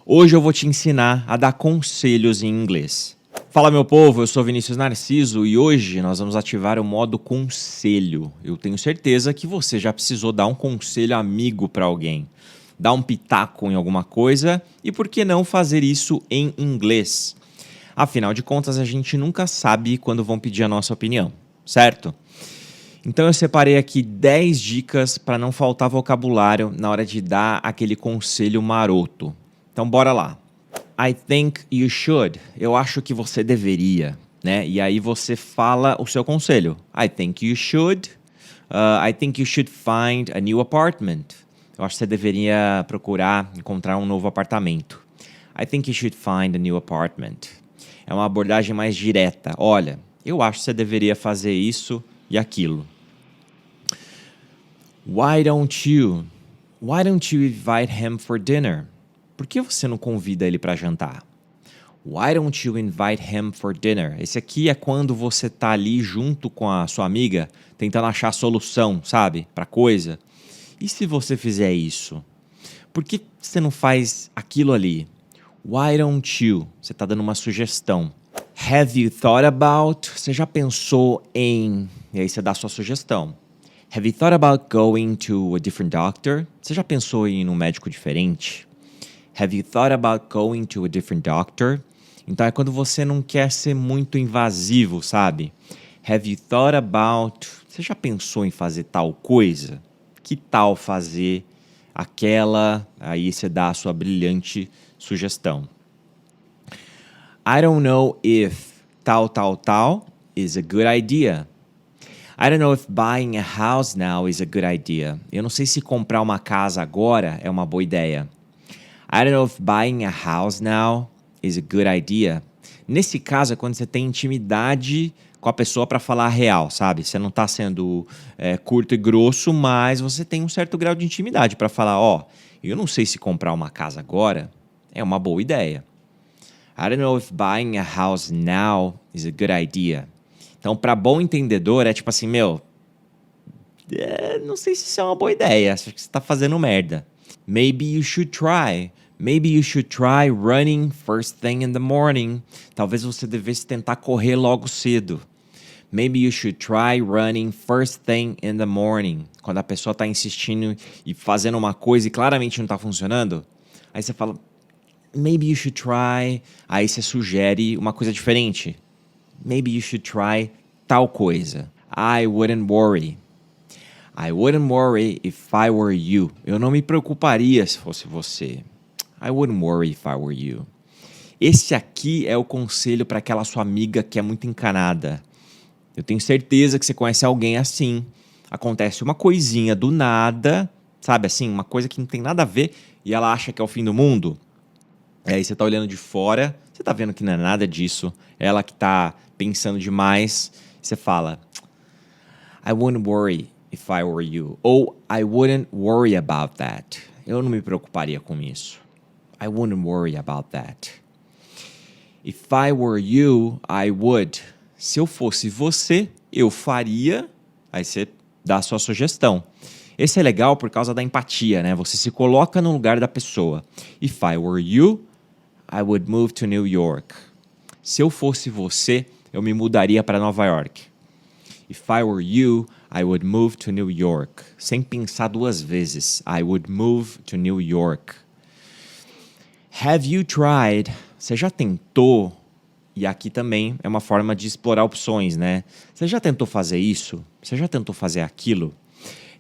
Hoje eu vou te ensinar a dar conselhos em inglês. Fala meu povo, eu sou Vinícius Narciso e hoje nós vamos ativar o modo conselho. Eu tenho certeza que você já precisou dar um conselho amigo para alguém, dar um pitaco em alguma coisa e por que não fazer isso em inglês? Afinal de contas, a gente nunca sabe quando vão pedir a nossa opinião, certo? Então eu separei aqui 10 dicas para não faltar vocabulário na hora de dar aquele conselho maroto. Então bora lá. I think you should. Eu acho que você deveria, né? E aí você fala o seu conselho. I think you should. I think you should find a new apartment. Eu acho que você deveria procurar encontrar um novo apartamento. I think you should find a new apartment. É uma abordagem mais direta. Olha, eu acho que você deveria fazer isso e aquilo. Why don't you invite him for dinner? Por que você não convida ele para jantar? Why don't you invite him for dinner? Esse aqui é quando você tá ali junto com a sua amiga, tentando achar a solução, sabe? Pra coisa. E se você fizer isso? Por que você não faz aquilo ali? Why don't you? Você tá dando uma sugestão. Have you thought about? Você já pensou em... E aí você dá a sua sugestão. Have you thought about going to a different doctor? Você já pensou em ir num médico diferente? Have you thought about going to a different doctor? Então é quando você não quer ser muito invasivo, sabe? Have you thought about... Você já pensou em fazer tal coisa? Que tal fazer aquela... Aí você dá a sua brilhante sugestão. I don't know if tal is a good idea. I don't know if buying a house now is a good idea. Eu não sei se comprar uma casa agora é uma boa ideia. I don't know if buying a house now is a good idea. Nesse caso é quando você tem intimidade com a pessoa para falar a real, sabe? Você não tá sendo curto e grosso, mas você tem um certo grau de intimidade para falar, eu não sei se comprar uma casa agora é uma boa ideia. I don't know if buying a house now is a good idea. Então, para bom entendedor, é tipo assim, não sei se isso é uma boa ideia, acho que você tá fazendo merda. Maybe you should try. Maybe you should try running first thing in the morning. Talvez você devesse tentar correr logo cedo. Maybe you should try running first thing in the morning. Quando a pessoa tá insistindo e fazendo uma coisa e claramente não tá funcionando, aí você fala, maybe you should try. Aí você sugere uma coisa diferente. Maybe you should try tal coisa. I wouldn't worry. I wouldn't worry if I were you. Eu não me preocuparia se fosse você. I wouldn't worry if I were you. Esse aqui é o conselho para aquela sua amiga que é muito encanada. Eu tenho certeza que você conhece alguém assim. Acontece uma coisinha do nada, sabe assim, uma coisa que não tem nada a ver e ela acha que é o fim do mundo. Aí você tá olhando de fora, você tá vendo que não é nada disso. Ela que tá pensando demais. Você fala, I wouldn't worry if I were you. Ou I wouldn't worry about that. Eu não me preocuparia com isso. I wouldn't worry about that. If I were you, I would. Se eu fosse você, eu faria. Aí você dá a sua sugestão. Esse é legal por causa da empatia, né? Você se coloca no lugar da pessoa. If I were you, I would move to New York. Se eu fosse você, eu me mudaria para Nova York. If I were you, I would move to New York. Sem pensar duas vezes. I would move to New York. Have you tried? Você já tentou? E aqui também é uma forma de explorar opções, né? Você já tentou fazer isso? Você já tentou fazer aquilo?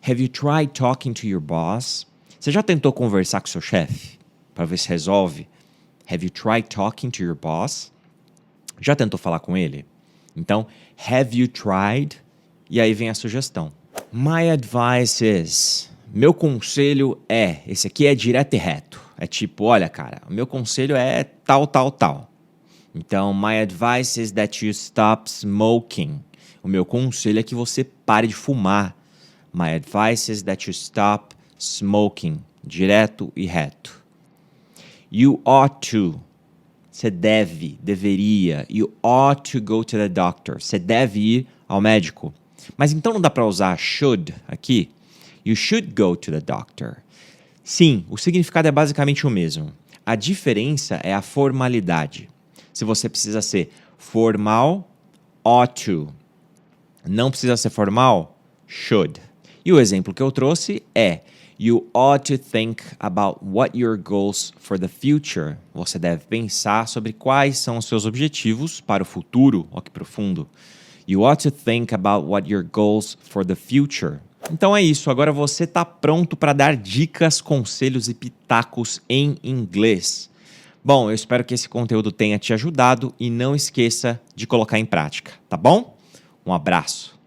Have you tried talking to your boss? Você já tentou conversar com seu chefe? Para ver se resolve? Have you tried talking to your boss? Já tentou falar com ele? Então, have you tried? E aí vem a sugestão. My advice is... Meu conselho é... Esse aqui é direto e reto. É tipo, olha, cara, o meu conselho é tal. Então, my advice is that you stop smoking. O meu conselho é que você pare de fumar. My advice is that you stop smoking. Direto e reto. You ought to. Você deveria. You ought to go to the doctor. Você deve ir ao médico. Mas então não dá para usar should aqui? You should go to the doctor. Sim, o significado é basicamente o mesmo. a diferença é a formalidade. Se você precisa ser formal, ought to. Não precisa ser formal, should. E o exemplo que eu trouxe é: You ought to think about what your goals for the future. Você deve pensar sobre quais são os seus objetivos para o futuro. Ó, que profundo. You ought to think about what your goals for the future. Então é isso. Agora você está pronto para dar dicas, conselhos e pitacos em inglês. Bom, eu espero que esse conteúdo tenha te ajudado e não esqueça de colocar em prática, tá bom? Um abraço.